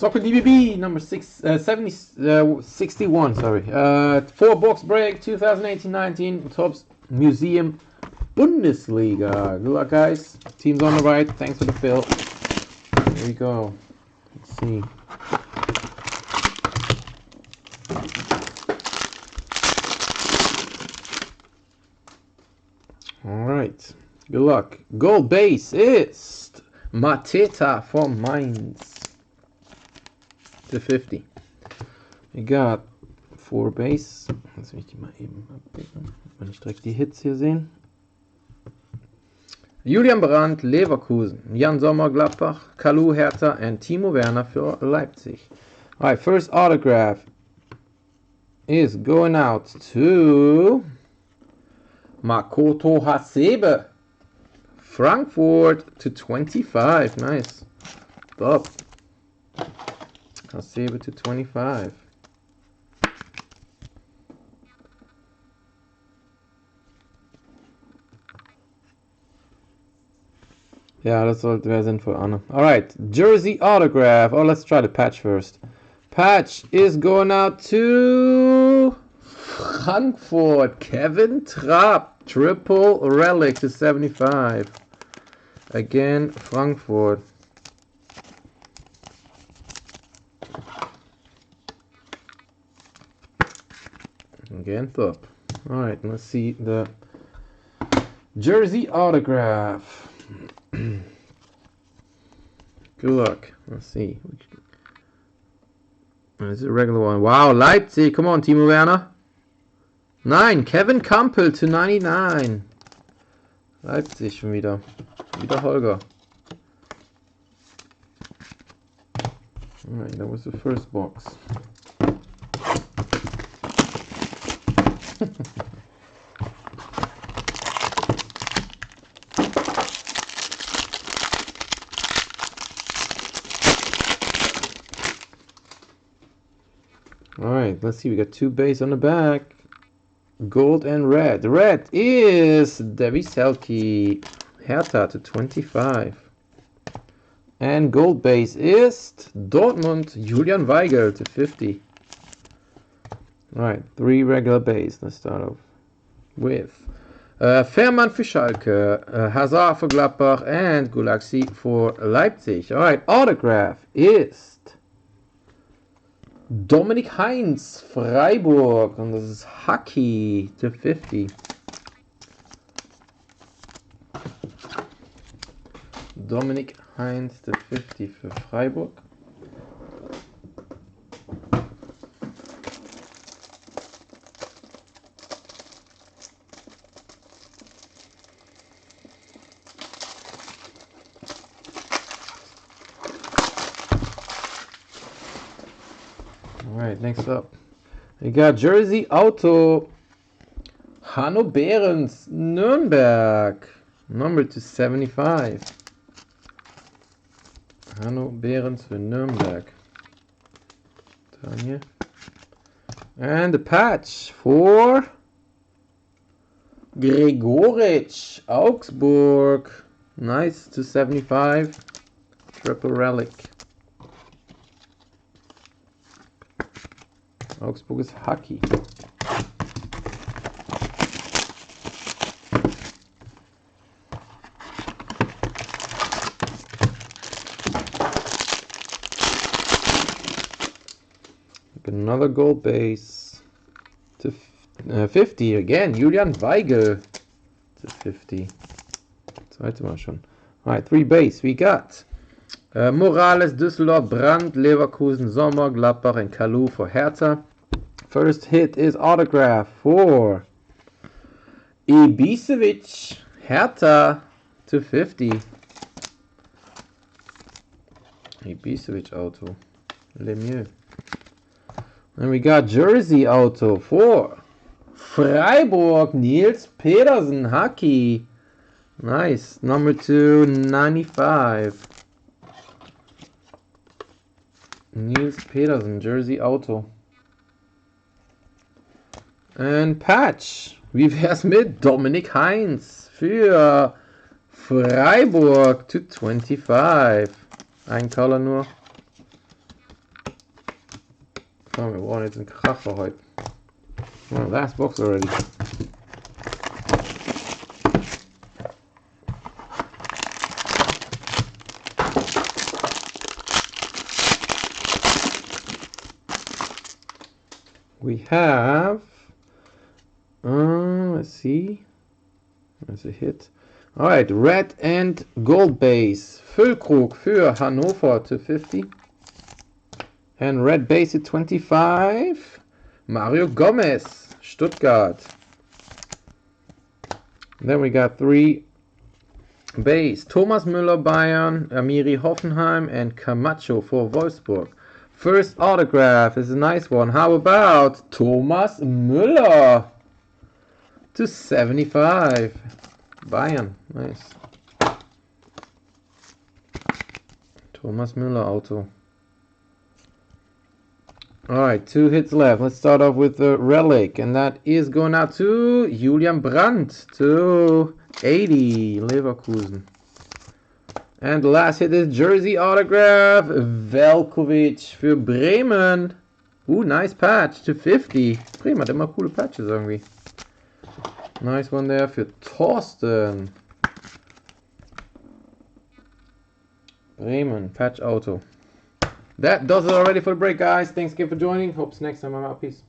Soccer DBB number 61. Sorry. 4-box break 2018-19 Topps Museum Bundesliga. Good luck, guys. Teams on the right. Thanks for the fill. Here we go. Let's see. All right. Good luck. Gold base is Mateta from Mainz. To 50. We got 4 base. Lass mich die mal eben abdecken, wenn ich direkt die Hits hier sehen. Julian Brandt, Leverkusen. Jan Sommer, Gladbach. Kalu, Hertha. And Timo Werner für Leipzig. Alright, first autograph is going out to Makoto Hasebe. Frankfurt to 25. Nice. Up. Hasebe to 25. Ja, das wäre sinnvoll, Anna. Alright, Jersey autograph. Oh, let's try the patch first. Patch is going out to Frankfurt. Kevin Trapp. Triple relic to 75. Again, Frankfurt. Again, Thorpe. Alright, let's see the Jersey autograph. Good luck. Let's see. This is a regular one. Wow, Leipzig. Come on, Timo Werner. 9. Kevin Campbell to 99. Leipzig schon wieder. Wieder Holger. Alright, that was the first box. Alright, let's see. We got 2 base on the back. Gold and red. Red is Debbie Selke. Hertha to 25. And gold base is Dortmund. Julian Weigel to 50. Alright, 3 regular base. Let's start off with Fährmann für Schalke, Hazard for Gladbach, and Gulaxi for Leipzig. Alright, autograph is Dominik Heinz, Freiburg, und das ist Haki to 50. Dominik Heinz to 50 für Freiburg. Alright, next up, we got Jersey Auto, Hanno Behrens, Nürnberg, number to 75. Hanno Behrens für Nürnberg. Down and the patch for Gregoritsch, Augsburg, nice to 75. Triple relic. Augsburg is Haki. Another gold base to 50 again. Julian Weigel to 50. Zweite Mal schon. Alright, 3 base. We got Morales, Düsseldorf, Brandt, Leverkusen, Sommer, Gladbach, and Kalu for Hertha. First hit is autograph for Ibisevic, Hertha to 50. Ibisevic auto. Lemieux. And we got Jersey auto for Freiburg, Niels Pedersen, Haki. Nice. Number 295. Niels Pedersen, Jersey auto. And patch. Wie wär's mit Dominik Heinz für Freiburg to 25. Ein Color nur. Komm, wir brauchen jetzt einen Kracher heute. Oh, last box already. We have, let's see, there's a hit. Alright, red and gold base. Füllkrug für Hannover to 50. And red base at 25. Mario Gomez, Stuttgart. Then we got 3 base. Thomas Müller, Bayern, Amiri Hoffenheim, and Camacho for Wolfsburg. First autograph is a nice one. How about Thomas Müller to 75. Bayern, nice. Thomas Müller auto. Alright, 2 hits left. Let's start off with the relic, and that is going out to Julian Brandt to 80, Leverkusen. And the last hit is jersey autograph, Velkovic für Bremen. Nice patch to 50. Bremen hat immer coole Patches irgendwie. Nice one there für Thorsten. Bremen, patch auto. That does it already for the break, guys. Thanks again for joining. Hope next time I'm out. Peace.